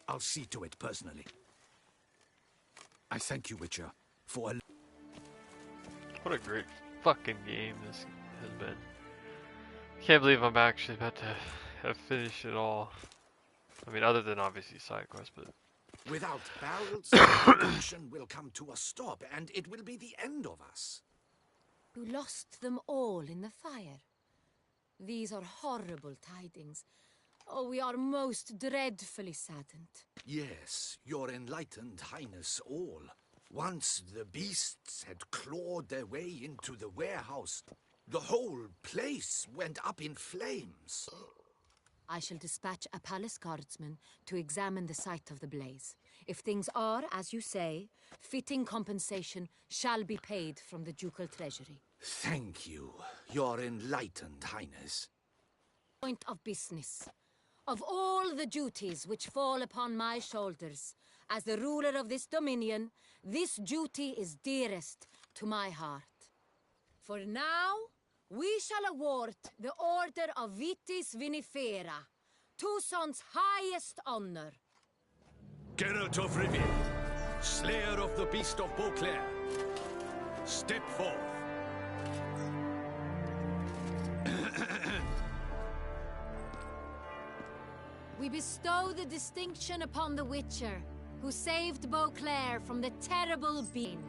I'll see to it personally. I thank you, Witcher, for a... What a great fucking game this has been. Can't believe I'm actually about to have finished it all. I mean, other than obviously side quests, but... Without barrels, production will come to a stop, and it will be the end of us. You lost them all in the fire. These are horrible tidings. Oh, we are most dreadfully saddened. Yes, your enlightened highness all. Once the beasts had clawed their way into the warehouse, the whole place went up in flames. I shall dispatch a palace guardsman to examine the site of the blaze. If things are, as you say, fitting compensation shall be paid from the ducal treasury. Thank you, your enlightened highness. Point of business. Of all the duties which fall upon my shoulders, as the ruler of this dominion, this duty is dearest to my heart. For now, we shall award the Order of Vitis Vinifera, Toussaint's highest honor. Geralt of Rivia, slayer of the beast of Beauclair, step forth. We bestow the distinction upon the Witcher, who saved Beauclair from the terrible being.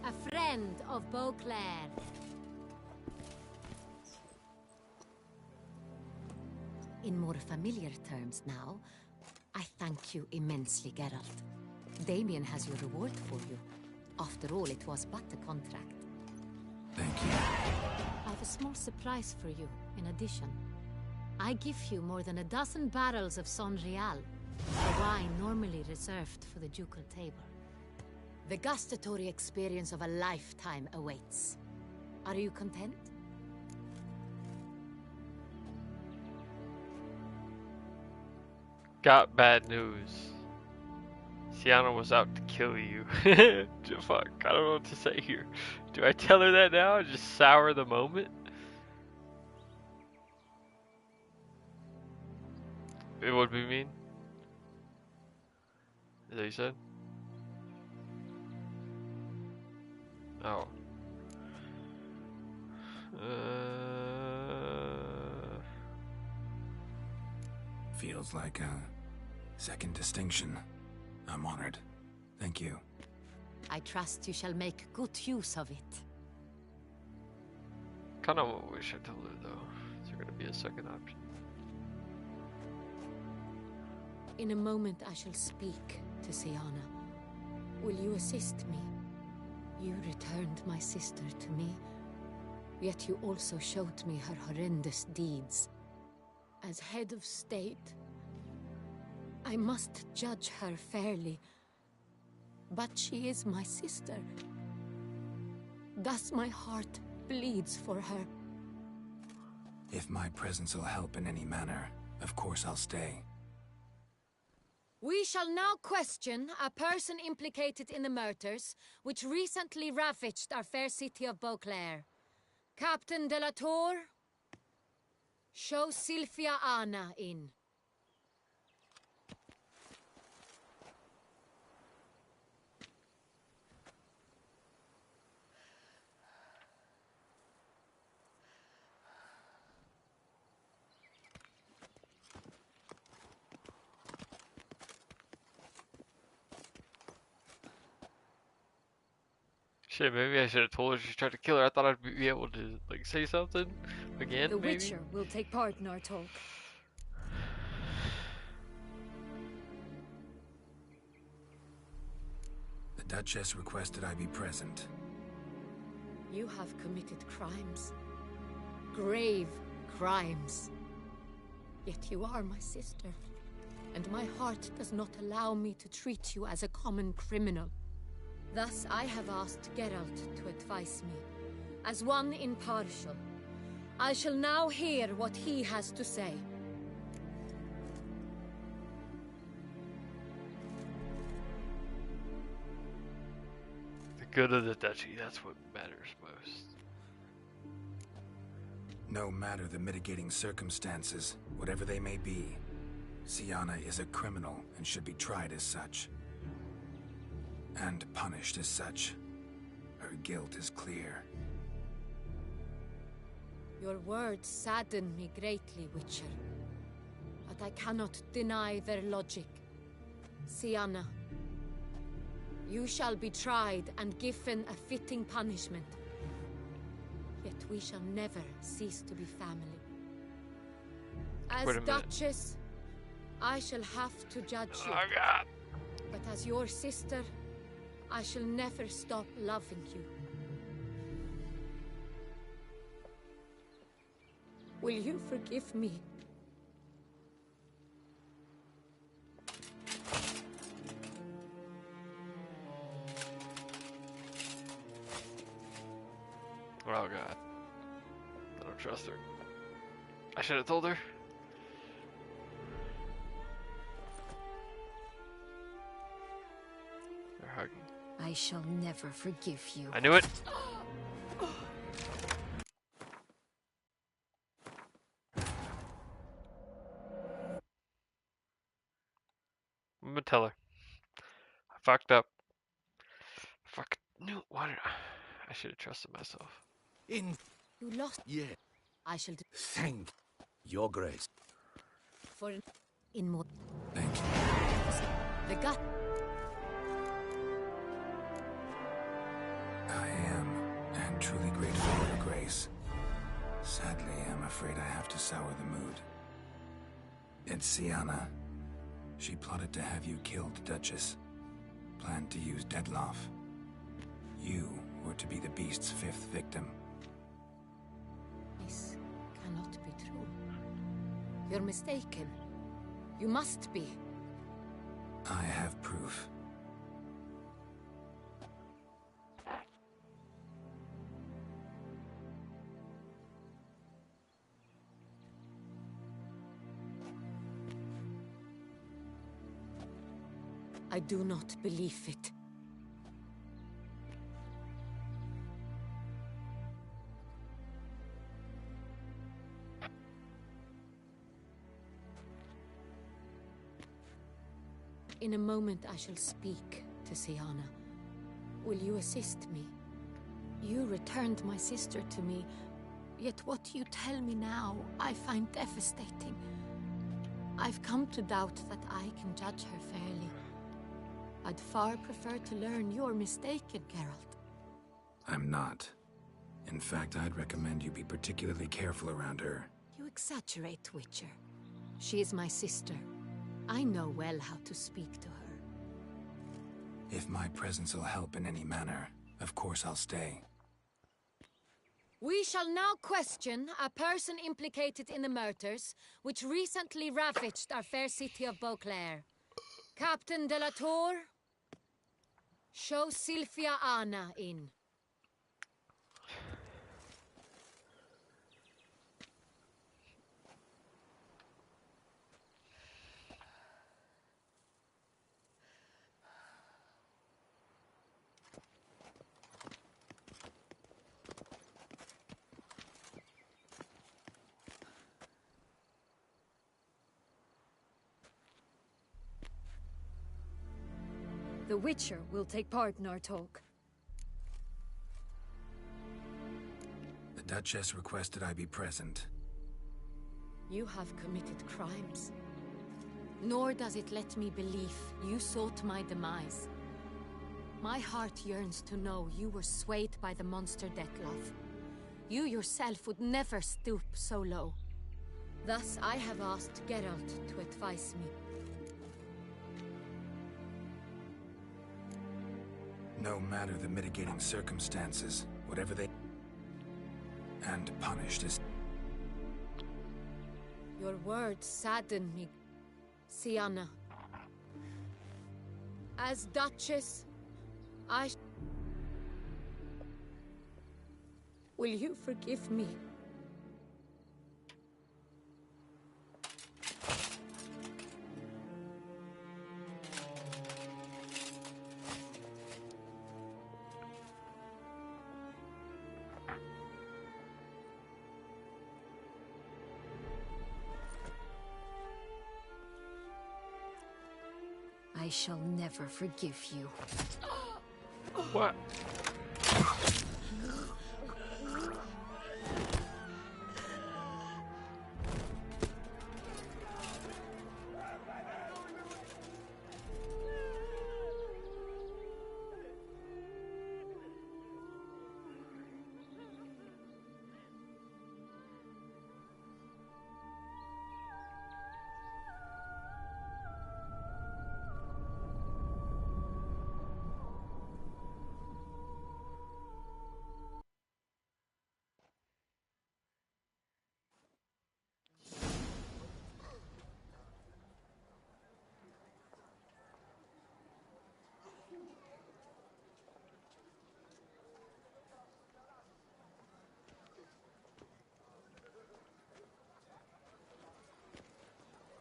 A friend of Beauclair. In more familiar terms now, I thank you immensely, Geralt. Damien has your reward for you. After all, it was but a contract. Thank you. I have a small surprise for you, in addition. I give you more than 12 barrels of Son Real, a wine normally reserved for the ducal table. The gustatory experience of a lifetime awaits. Are you content? Got bad news. Sienna was out to kill you. Fuck, I don't know what to say here. Do I tell her that now and just sour the moment? It would be mean. Is that what you said? Oh. Feels like a second distinction. I'm honored. Thank you. I trust you shall make good use of it. Kinda wish I told her though. Is there gonna be a second option? In a moment I shall speak to Sienna. Will you assist me? You returned my sister to me, yet you also showed me her horrendous deeds. As head of state, I must judge her fairly, but she is my sister. Thus my heart bleeds for her. If my presence will help in any manner, of course I'll stay. We shall now question a person implicated in the murders which recently ravaged our fair city of Beauclair. Captain de la Tour, show Sylvia Anna in. Shit, maybe I should have told her she tried to kill her. I thought I'd be able to, like, say something again, The maybe? Witcher will take part in our talk. The Duchess requested I be present. You have committed crimes. Grave crimes. Yet you are my sister. And my heart does not allow me to treat you as a common criminal. Thus I have asked Geralt to advise me, as one impartial. I shall now hear what he has to say. The good of the duchy, that's what matters most. No matter the mitigating circumstances, whatever they may be, Siana is a criminal and should be tried as such. And punished as such. Her guilt is clear. Your words sadden me greatly, Witcher. But I cannot deny their logic. Siana, you shall be tried and given a fitting punishment. Yet we shall never cease to be family. As Wait a minute. Duchess, I shall have to judge you. Oh god. But as your sister, I shall never stop loving you. Will you forgive me? Oh god. I don't trust her. I should have told her. They're hugging. I shall never forgive you. I knew it! I'm gonna tell her. I fucked up. Fuck. No, why did I should have trusted myself. In You lost. yeah, I shall do thank your grace. for in more. Thank you. The gut. I am, and truly grateful for your grace. Sadly, I'm afraid I have to sour the mood. It's Siana. She plotted to have you killed, Duchess. Planned to use Dettlaff. You were to be the beast's 5th victim. This cannot be true. You're mistaken. You must be. I have proof. I do not believe it. In a moment I shall speak to Siana. Will you assist me? You returned my sister to me, yet what you tell me now I find devastating. I've come to doubt that I can judge her fairly. I'd far prefer to learn you're mistaken, Geralt. I'm not. In fact, I'd recommend you be particularly careful around her. You exaggerate, Witcher. She is my sister. I know well how to speak to her. If my presence will help in any manner, of course I'll stay. We shall now question a person implicated in the murders which recently ravaged our fair city of Beauclair. Captain de la Tour, show Sylvia Anna in. The Witcher will take part in our talk. The Duchess requested I be present. You have committed crimes. Nor does it let me believe you sought my demise. My heart yearns to know you were swayed by the monster Dettlaff. You yourself would never stoop so low. Thus, I have asked Geralt to advise me. No matter the mitigating circumstances, whatever they... And punished as... Your words sadden me, Siana. As Duchess, Will you forgive me? I shall never forgive you. What?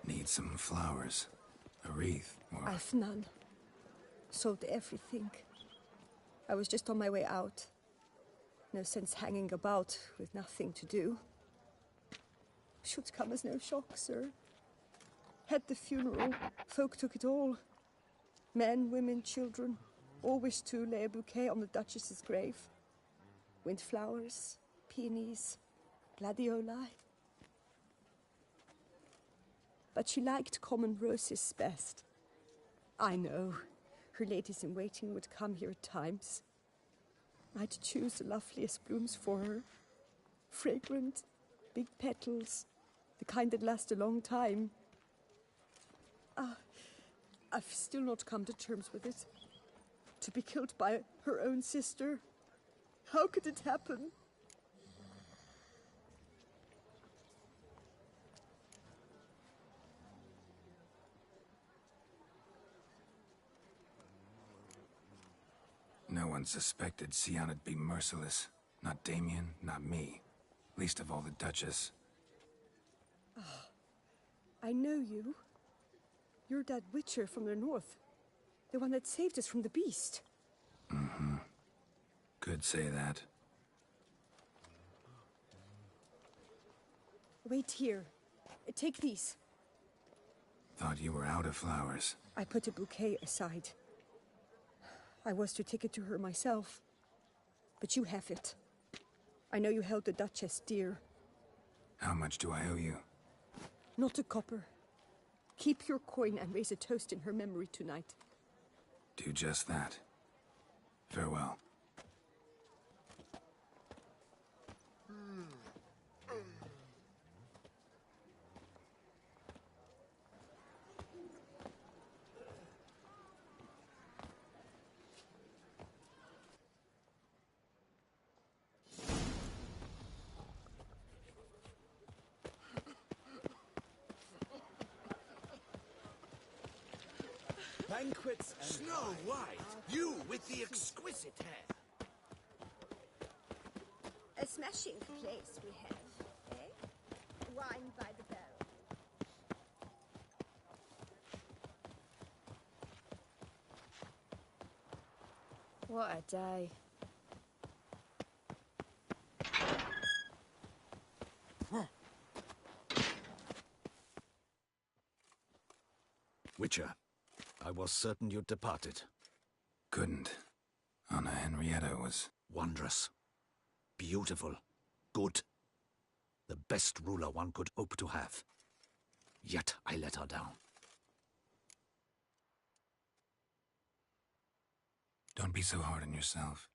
Need some flowers. A wreath, or... I've none. Sold everything. I was just on my way out. No sense hanging about with nothing to do. Should come as no shock, sir. Had the funeral. Folk took it all. Men, women, children. All wished to lay a bouquet on the Duchess's grave. Windflowers, peonies, gladioli. But she liked common roses best. I know. Her ladies-in-waiting would come here at times. I'd choose the loveliest blooms for her. Fragrant, big petals, the kind that last a long time. I've still not come to terms with it. To be killed by her own sister. How could it happen? No one suspected Syana'd be merciless. Not Damien, not me. Least of all the Duchess. I know you. You're that witcher from the north. The one that saved us from the beast. Mm-hmm. Could say that. Wait here. Take these. Thought you were out of flowers. I put a bouquet aside. I was to take it to her myself. But you have it. I know you held the Duchess dear. How much do I owe you? Not a copper. Keep your coin and raise a toast in her memory tonight. Do just that. Farewell. Banquets and Snow White, you with the exquisite hair. A smashing place we have, eh? Wine by the barrel. What a day. Witcher, I was certain you'd departed. Couldn't. Anna Henrietta was... Wondrous. Beautiful. Good. The best ruler one could hope to have. Yet I let her down. Don't be so hard on yourself.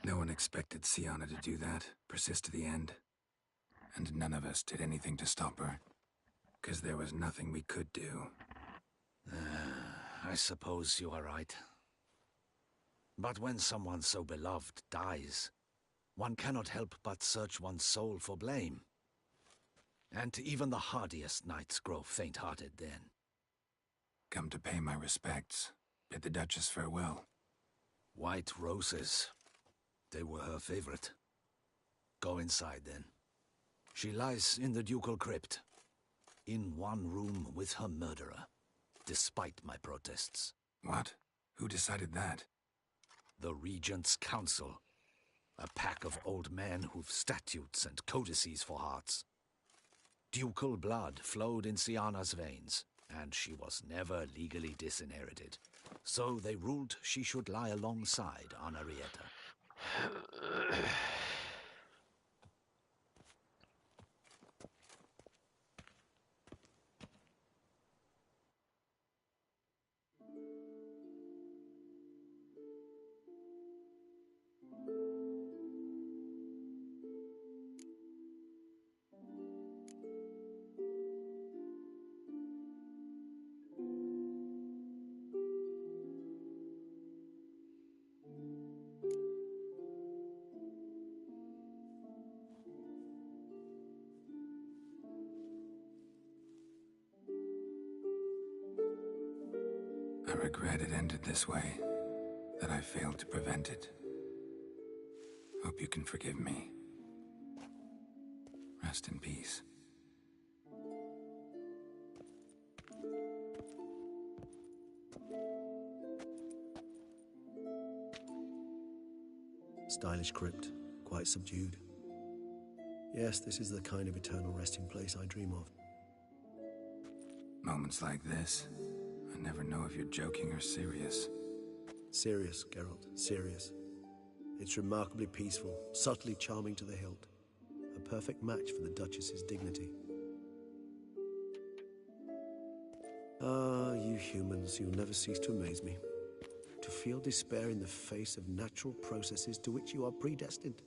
No one expected Syanna to do that, persist to the end. And none of us did anything to stop her. 'Cause there was nothing we could do. I suppose you are right. But when someone so beloved dies, one cannot help but search one's soul for blame. And even the hardiest knights grow faint-hearted then. Come to pay my respects. Bid the Duchess farewell. White roses. They were her favorite. Go inside then. She lies in the ducal crypt. In one room with her murderer. Despite my protests. What? Who decided that? The Regent's Council. A pack of old men who've statutes and codices for hearts. Ducal blood flowed in Syanna's veins. and she was never legally disinherited. So they ruled she should lie alongside Anarietta. I regret it ended this way, that I failed to prevent it. Hope you can forgive me. Rest in peace. Stylish crypt, quite subdued. Yes, this is the kind of eternal resting place I dream of. Moments like this, I never know if you're joking or serious. Serious, Geralt, serious. It's remarkably peaceful, subtly charming to the hilt. A perfect match for the Duchess's dignity. Ah, you humans, you'll never cease to amaze me. To feel despair in the face of natural processes to which you are predestined.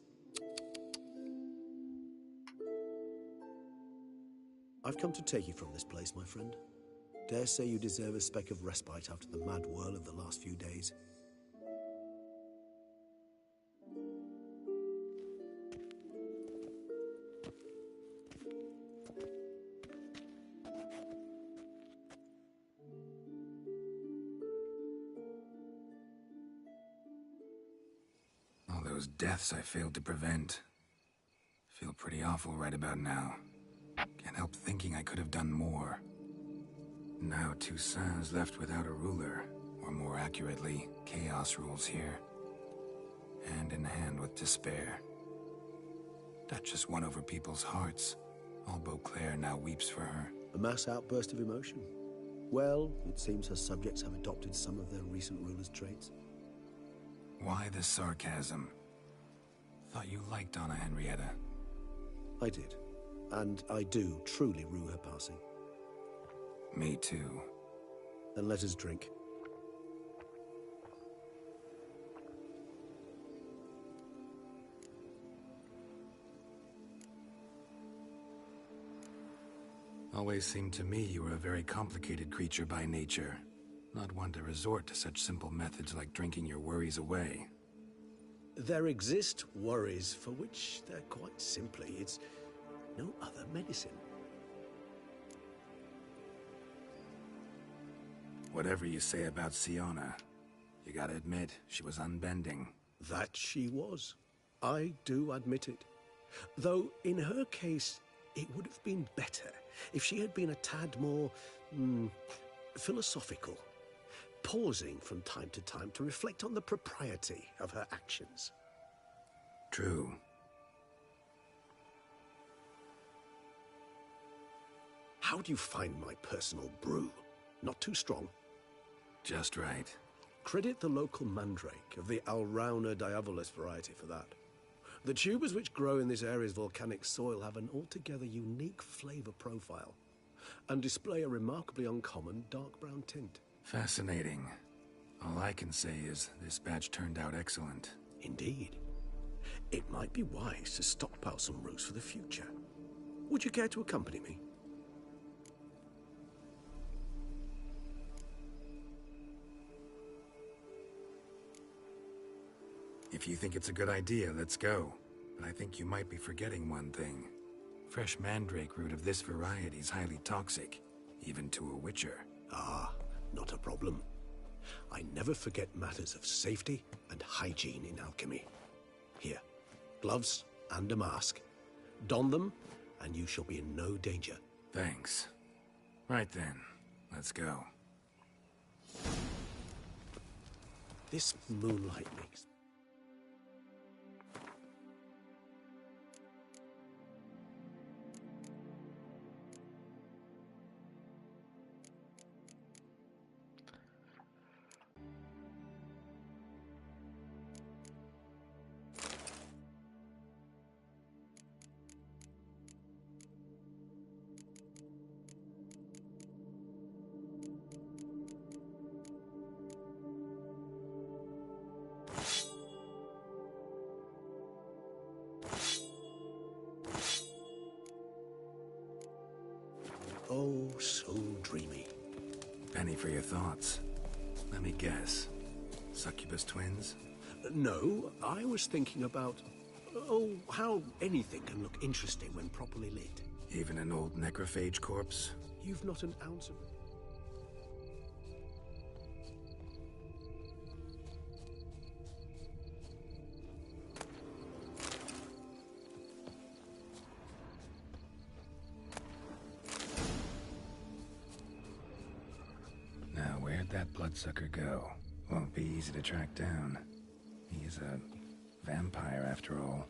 I've come to take you from this place, my friend. Dare say you deserve a speck of respite after the mad whirl of the last few days. All those deaths I failed to prevent. Feel pretty awful right about now. Can't help thinking I could have done more. Now Toussaint's left without a ruler, or more accurately, chaos rules here. Hand in hand with despair. Duchess won over people's hearts. All Beauclair now weeps for her. A mass outburst of emotion. Well, it seems her subjects have adopted some of their recent ruler's traits. Why the sarcasm? Thought you liked Donna Henrietta. I did. And I do truly rue her passing. Me too. Then let us drink. Always seemed to me you were a very complicated creature by nature. Not one to resort to such simple methods like drinking your worries away. There exist worries for which they're quite simply, it's no other medicine. Whatever you say about Siona, you gotta admit, she was unbending. That she was. I do admit it. Though, in her case, it would have been better if she had been a tad more, philosophical, pausing from time to time to reflect on the propriety of her actions. True. How do you find my personal brew? Not too strong? Just right. Credit the local mandrake of the Alrauna diabolus variety for that. The tubers which grow in this area's volcanic soil have an altogether unique flavor profile and display a remarkably uncommon dark brown tint. Fascinating. All I can say is this batch turned out excellent. Indeed. It might be wise to stockpile some roots for the future. Would you care to accompany me? If you think it's a good idea, let's go. But I think you might be forgetting one thing. Fresh mandrake root of this variety is highly toxic, even to a witcher. Ah, not a problem. I never forget matters of safety and hygiene in alchemy. Here, gloves and a mask. Don them, and you shall be in no danger. Thanks. Right then, let's go. This moonlight makes... Oh, so dreamy. Penny for your thoughts. Let me guess. Succubus twins? No, I was thinking about... Oh, how anything can look interesting when properly lit. Even an old necrophage corpse? You've not an ounce of... Now, where'd that bloodsucker go? Won't be easy to track down. He is a vampire, after all.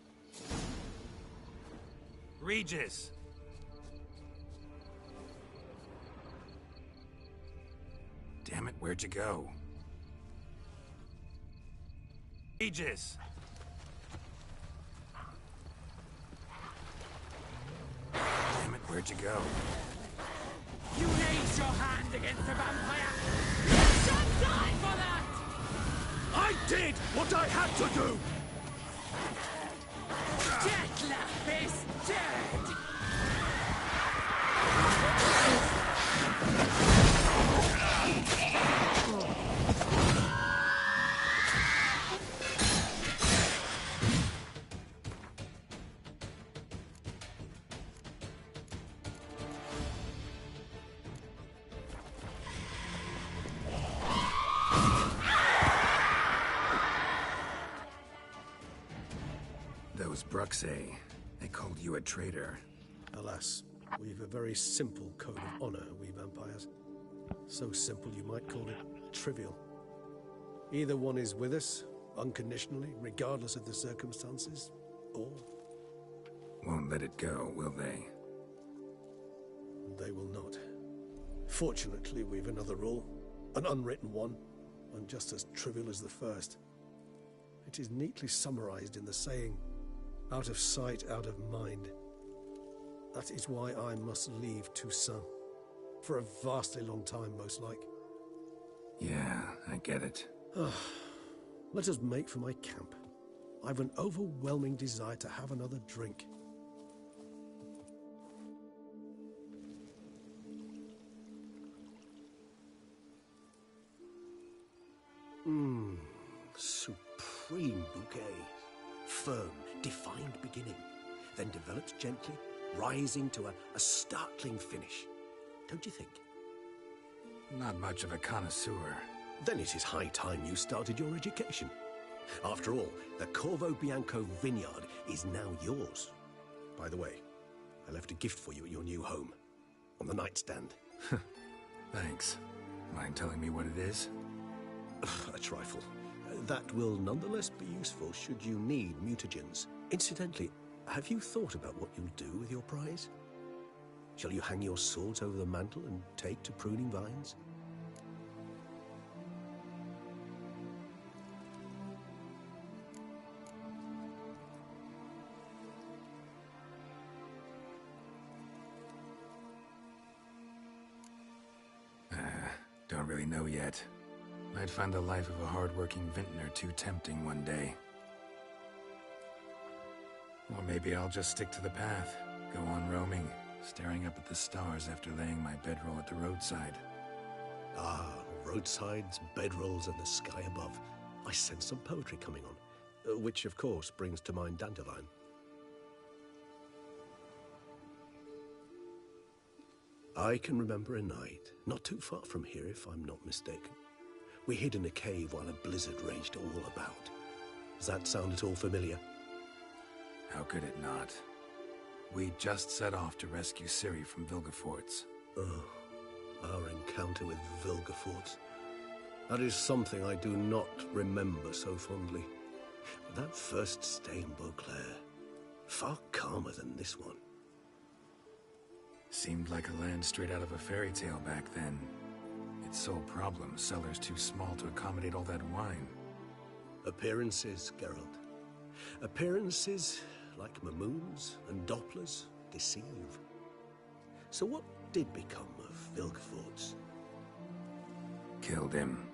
Regis! Damn it, where'd you go? Regis! Damn it, where'd you go? You raise your hand against the vampire! You shall die for that! I did what I had to do! Detlef is dead! Those Bruxae, they called you a traitor. Alas, we've a very simple code of honor, we vampires. So simple you might call it trivial. Either one is with us, unconditionally, regardless of the circumstances, or... Won't let it go, will they? They will not. Fortunately, we've another rule, an unwritten one, and just as trivial as the first. It is neatly summarized in the saying, out of sight, out of mind. That is why I must leave Toussaint. For a vastly long time, most like. Yeah, I get it. Let us make for my camp. I've an overwhelming desire to have another drink. Supreme bouquet. Firm, defined beginning, then develops gently, rising to a startling finish. Don't you think? Not much of a connoisseur. Then it is high time you started your education. After all, the Corvo Bianco vineyard is now yours. By the way, I left a gift for you at your new home, on the nightstand. Thanks. Mind telling me what it is? A trifle. That will nonetheless be useful should you need mutagens. Incidentally, have you thought about what you'll do with your prize? Shall you hang your swords over the mantle and take to pruning vines? Don't really know yet. Might find the life of a hard-working vintner too tempting one day. Or maybe I'll just stick to the path, go on roaming, staring up at the stars after laying my bedroll at the roadside. Ah, roadsides, bedrolls, and the sky above. I sense some poetry coming on, which of course brings to mind Dandelion. I can remember a night, not too far from here if I'm not mistaken. We hid in a cave while a blizzard raged all about. Does that sound at all familiar? How could it not? We just set off to rescue Ciri from Vilgefortz. Oh, our encounter with Vilgefortz. That is something I do not remember so fondly. But that first stay in Beauclair, far calmer than this one. Seemed like a land straight out of a fairy tale back then. Its sole problem, cellars too small to accommodate all that wine. Appearances, Geralt. Appearances, like Mamoons and Dopplers, deceive. So what did become of Vilgefortz? Killed him.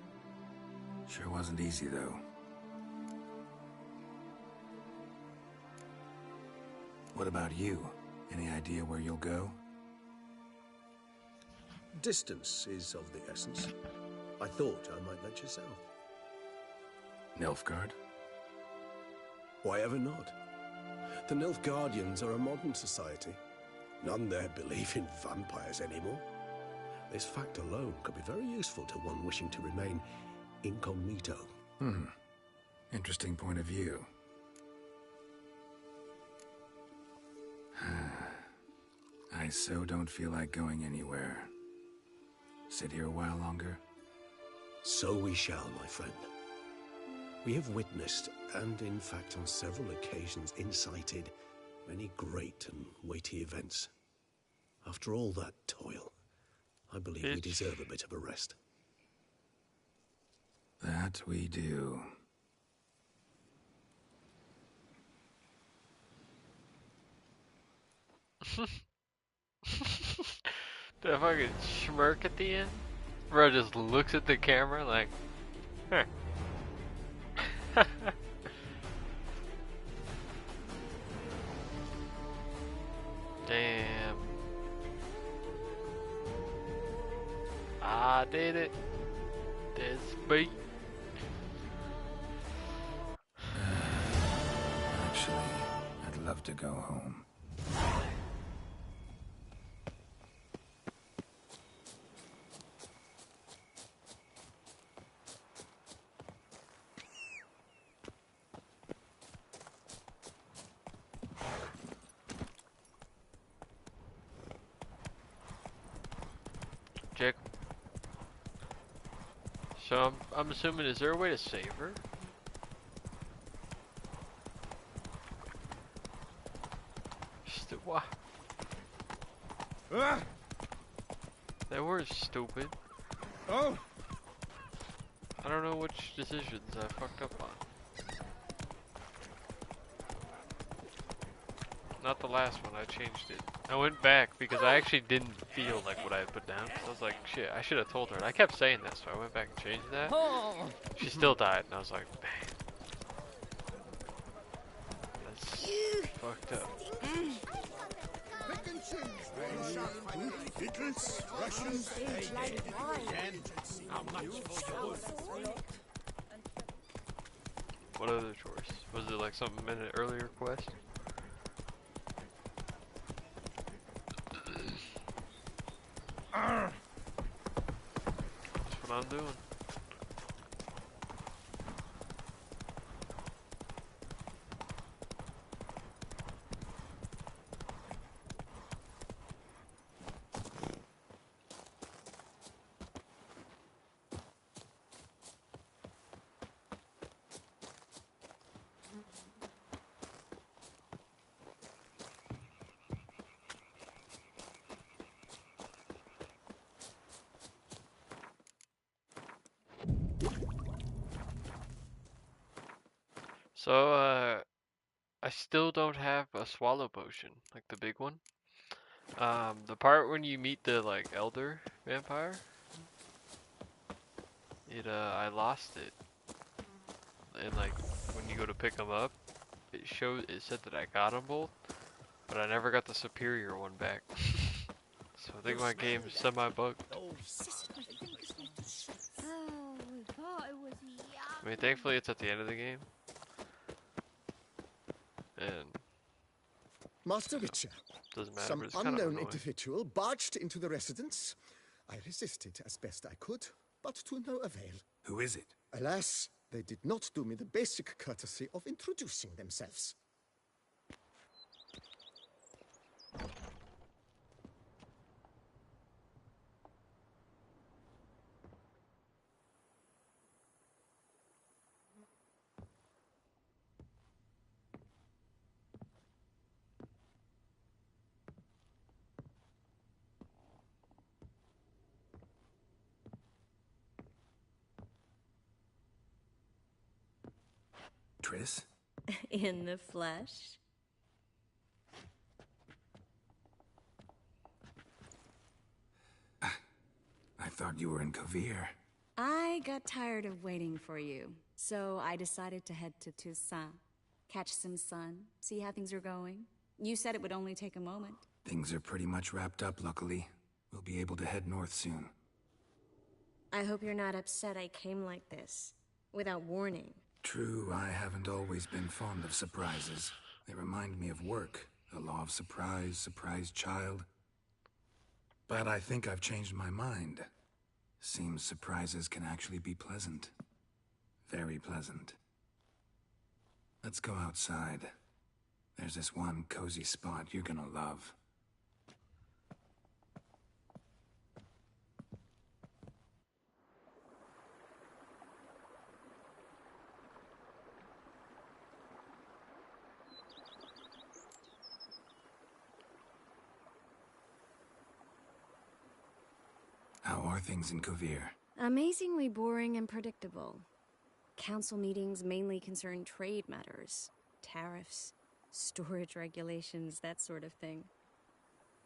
Sure wasn't easy, though. What about you? Any idea where you'll go? Distance is of the essence. I thought I might venture south. Nilfgaard? Why ever not? The Nilfgaardians are a modern society. None there believe in vampires anymore. This fact alone could be very useful to one wishing to remain incognito. Interesting point of view. I so don't feel like going anywhere. Sit here a while longer? So we shall, my friend. We have witnessed, and in fact on several occasions incited, many great and weighty events. After all that toil, I believe we deserve a bit of a rest. That we do. That fucking smirk at the end? Bro just looks at the camera like, huh. Damn. I did it. This beat. Actually, I'd love to go home. Jack. So I'm assuming, is there a way to save her? What? That was stupid. Oh! I don't know which decisions I fucked up on. Not the last one, I changed it. I went back because I actually didn't feel like what I had put down. I was like, shit, I should have told her. And I kept saying that, so I went back and changed that. She still died, and I was like, man. That's fucked up. What other chores? Was it like some minute earlier quest? That's what I'm doing. So, I still don't have a swallow potion, like the big one. The part when you meet the, like, elder vampire, I lost it. And, like, when you go to pick them up, it said that I got them both, but I never got the superior one back. So I think my game's semi-bugged. I mean, thankfully it's at the end of the game. And Master Witcher, doesn't matter, some but it's kind of unknown annoying. individual barged into the residence. I resisted as best I could, but to no avail. Who is it? Alas, they did not do me the basic courtesy of introducing themselves. Triss? In the flesh? I thought you were in Kovir. I got tired of waiting for you, so I decided to head to Toussaint. Catch some sun, see how things are going. You said it would only take a moment. Things are pretty much wrapped up, luckily. We'll be able to head north soon. I hope you're not upset I came like this, without warning. True, I haven't always been fond of surprises. They remind me of work, the law of surprise, surprise child. But I think I've changed my mind. Seems surprises can actually be pleasant. Very pleasant. Let's go outside. There's this one cozy spot you're gonna love. How are things in Kovir? Amazingly boring and predictable. Council meetings mainly concern trade matters, tariffs, storage regulations, that sort of thing.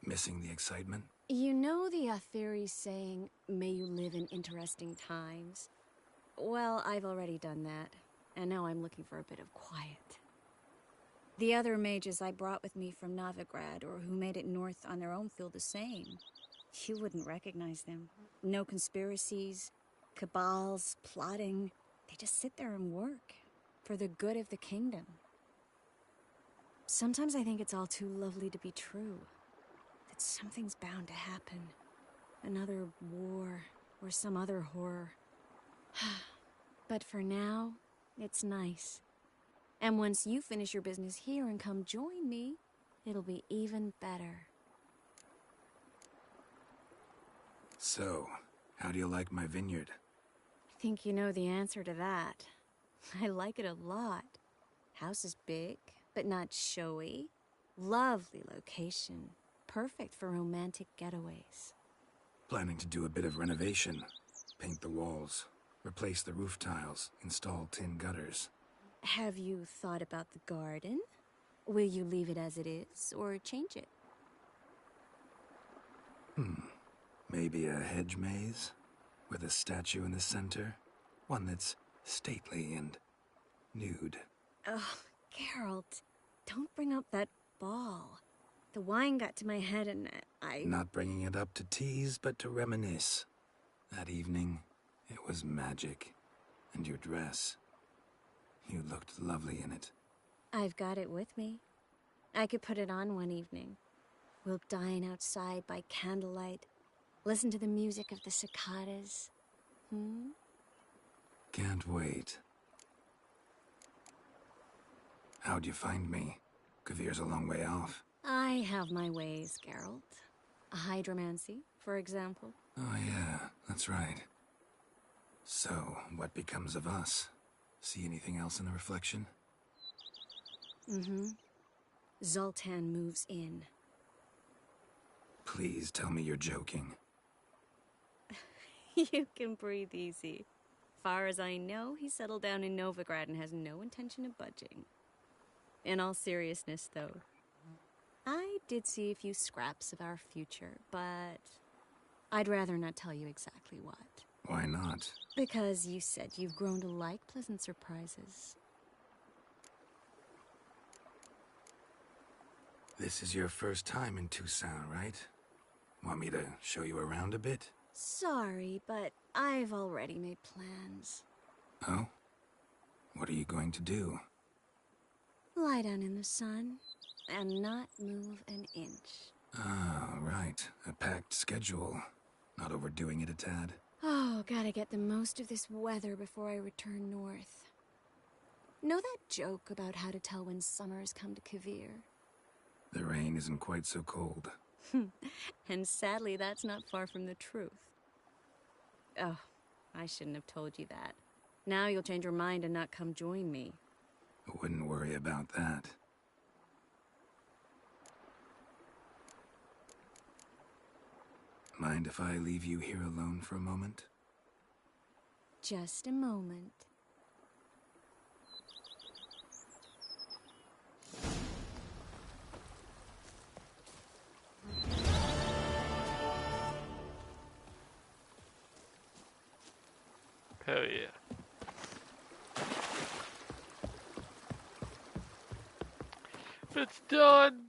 Missing the excitement? You know the Aetheri's saying, may you live in interesting times? Well, I've already done that, and now I'm looking for a bit of quiet. The other mages I brought with me from Novigrad, or who made it north on their own, feel the same. You wouldn't recognize them. No conspiracies, cabals, plotting. They just sit there and work, for the good of the kingdom. Sometimes I think it's all too lovely to be true. That something's bound to happen. Another war, or some other horror. But for now, it's nice. And once you finish your business here and come join me, it'll be even better. So, how do you like my vineyard? I think you know the answer to that. I like it a lot. House is big, but not showy. Lovely location. Perfect for romantic getaways. Planning to do a bit of renovation. Paint the walls, replace the roof tiles, install tin gutters. Have you thought about the garden? Will you leave it as it is, or change it? Maybe a hedge maze? With a statue in the center? One that's stately and nude. Oh, Geralt, don't bring up that ball. The wine got to my head and I... Not bringing it up to tease, but to reminisce. That evening, it was magic. And your dress. You looked lovely in it. I've got it with me. I could put it on one evening. We'll dine outside by candlelight. Listen to the music of the cicadas. Can't wait. How'd you find me? Kovir's a long way off. I have my ways, Geralt. Hydromancy, for example. Oh yeah, that's right. So, what becomes of us? See anything else in the reflection? Zoltan moves in. Please tell me you're joking. You can breathe easy. Far as I know, he settled down in Novigrad and has no intention of budging. In all seriousness, though, I did see a few scraps of our future, but I'd rather not tell you exactly what. Why not? Because you said you've grown to like pleasant surprises. This is your first time in Toussaint, right? Want me to show you around a bit? Sorry, but I've already made plans. Oh? What are you going to do? Lie down in the sun and not move an inch. Ah, right. A packed schedule. Not overdoing it a tad. Oh, gotta get the most of this weather before I return north. Know that joke about how to tell when summer's come to Kovir? The rain isn't quite so cold. And sadly, that's not far from the truth. Oh, I shouldn't have told you that. Now you'll change your mind and not come join me. I wouldn't worry about that. Mind if I leave you here alone for a moment? Just a moment. Hell yeah. It's done!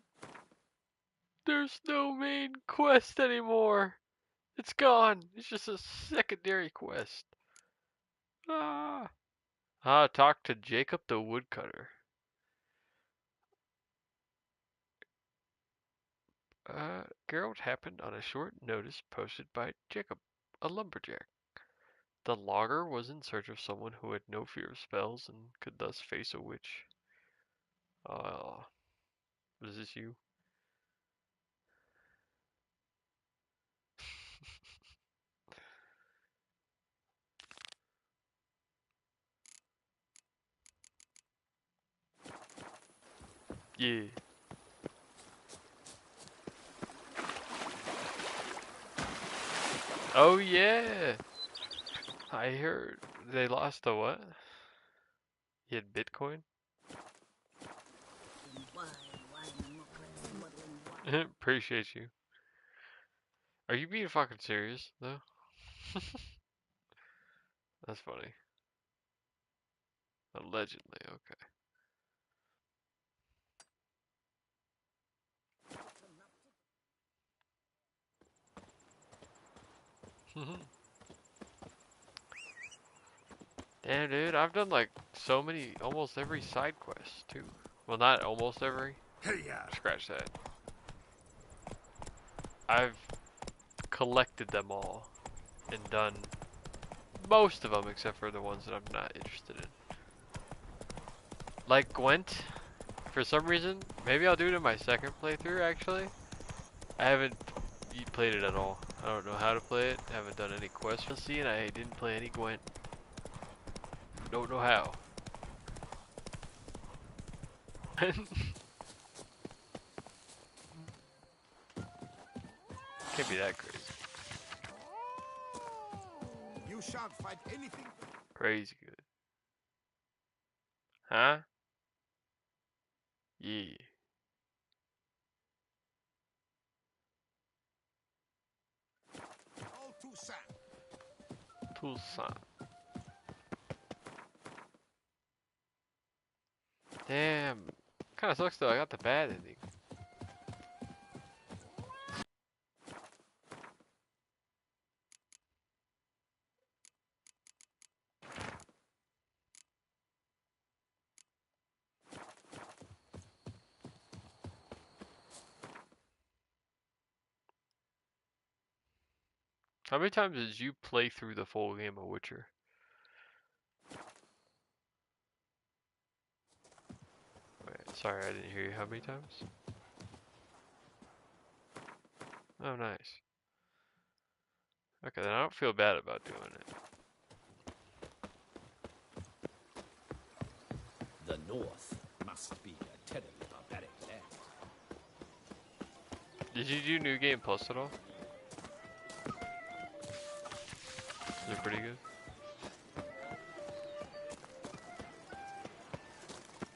There's no main quest anymore! It's gone. It's just a secondary quest. Talk to Jacob the Woodcutter. Geralt happened on a short notice posted by Jacob, a lumberjack. The logger was in search of someone who had no fear of spells and could thus face a witch. Was this you? Yeah. Oh yeah! I heard they lost the what? You had Bitcoin? Appreciate you. Are you being fucking serious, though? That's funny. Allegedly, okay. Damn, dude, I've done like so many, almost every side quest, too. Well, not almost every. Scratch that. I've collected them all and done most of them except for the ones that I'm not interested in. Like Gwent, for some reason, maybe I'll do it in my second playthrough actually. I haven't played it at all. I don't know how to play it. I haven't done any quests and I didn't play any Gwent. Don't know how. Can't be that crazy. You shan't find anything. Crazy good. Huh? Yeah. All Toussaint. Toussaint. Damn. Kinda sucks though, I got the bad ending. How many times did you play through the full game of Witcher? Wait, sorry, I didn't hear you. How many times? Oh, nice. Okay, then I don't feel bad about doing it. The North must be a terribly barbaric land. Did you do New Game Plus at all? Is it pretty good?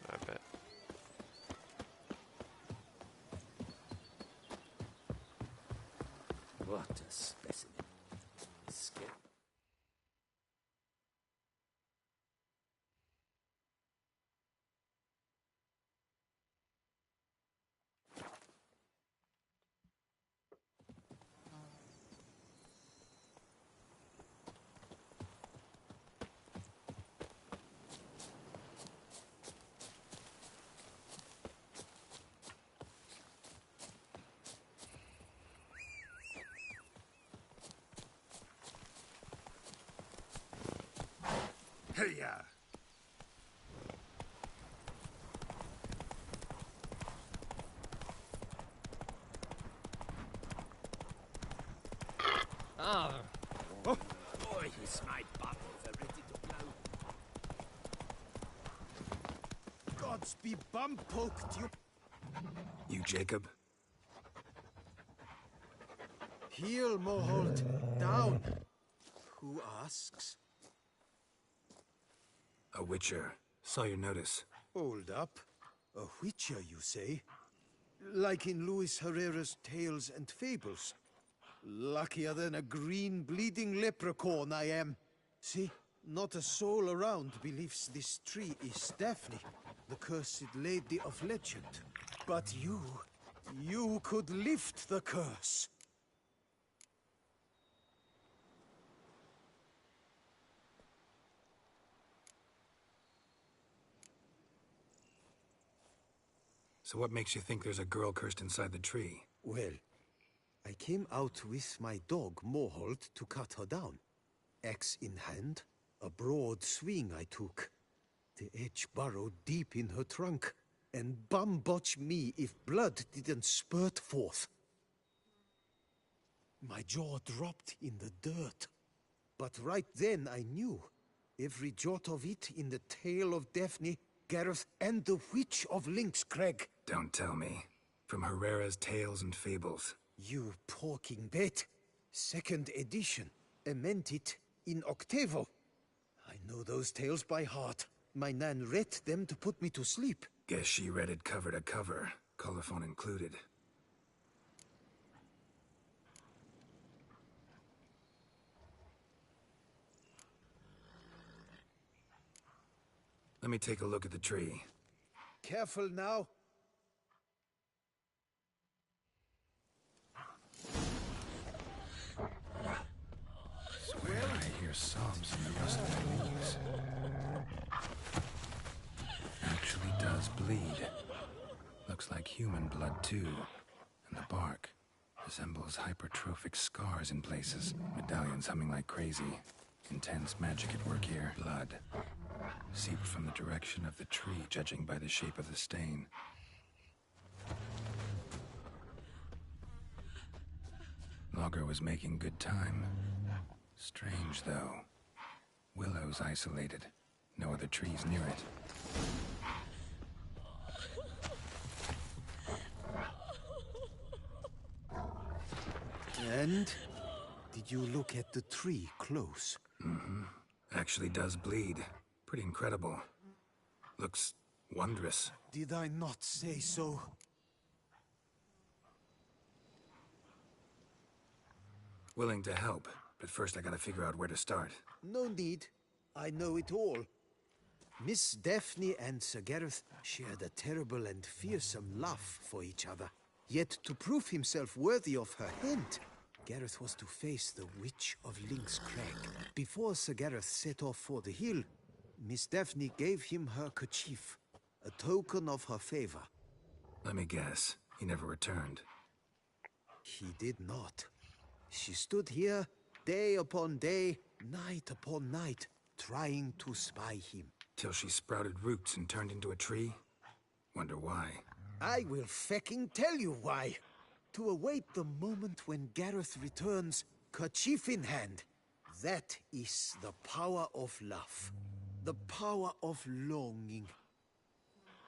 I bet. What a specimen. Skin. Hey-ya! Ah. Oh, boy, is my bubbles are ready to blow. Gods be bum-poked, you... You Jacob? Heel, Moholt, down. Who asks? A Witcher. Saw your notice. Hold up. A Witcher, you say? Like in Luis Herrera's Tales and Fables. Luckier than a green bleeding leprechaun I am. See, not a soul around believes this tree is Daphne, the cursed lady of legend. But you could lift the curse. So what makes you think there's a girl cursed inside the tree? Well, I came out with my dog, Moholt, to cut her down. Axe in hand, a broad swing I took. The edge burrowed deep in her trunk, and bum-botch me if blood didn't spurt forth. My jaw dropped in the dirt. But right then I knew. Every jot of it in the tale of Daphne, Gareth, and the Witch of Lynxcrag. Don't tell me. From Herrera's Tales and Fables. You porking bet. 2nd edition. Ementit in octavo. I know those tales by heart. My nan read them to put me to sleep. Guess she read it cover to cover, colophon included. Let me take a look at the tree. Careful now. Swear I hear sobs in the rust of the leaves. Actually does bleed. Looks like human blood too. And the bark resembles hypertrophic scars in places. Medallions humming like crazy. Intense magic at work here. Blood seeped from the direction of the tree, judging by the shape of the stain. Logger was making good time. Strange, though. Willow's isolated. No other trees near it. And? Did you look at the tree close? Mm-hmm. Actually does bleed. Pretty incredible. Looks wondrous. Did I not say so? Willing to help, but first I gotta figure out where to start. No need. I know it all. Miss Daphne and Sir Gareth shared a terrible and fearsome love for each other. Yet to prove himself worthy of her hand, Gareth was to face the Witch of Lynxcrag. Before Sir Gareth set off for the hill, Miss Daphne gave him her kerchief, a token of her favor. Let me guess, he never returned. He did not. She stood here, day upon day, night upon night, trying to spy him. Till she sprouted roots and turned into a tree? Wonder why. I will fecking tell you why. To await the moment when Gareth returns, kerchief in hand. That is the power of love. The power of longing.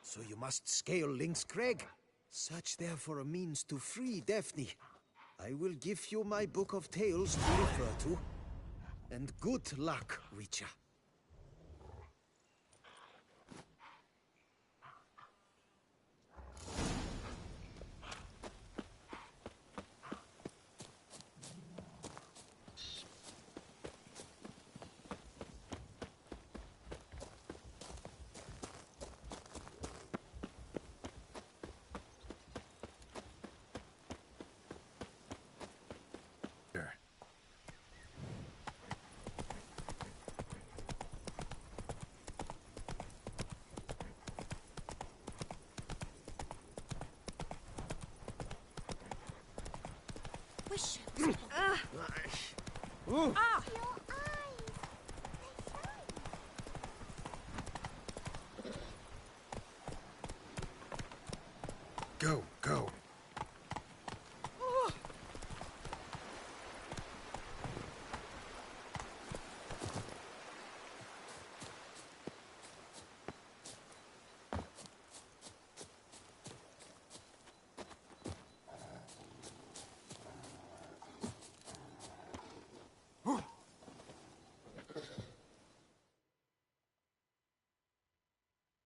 So you must scale Lynxcrag. Search there for a means to free Daphne. I will give you my book of tales to refer to. And good luck, Witcher.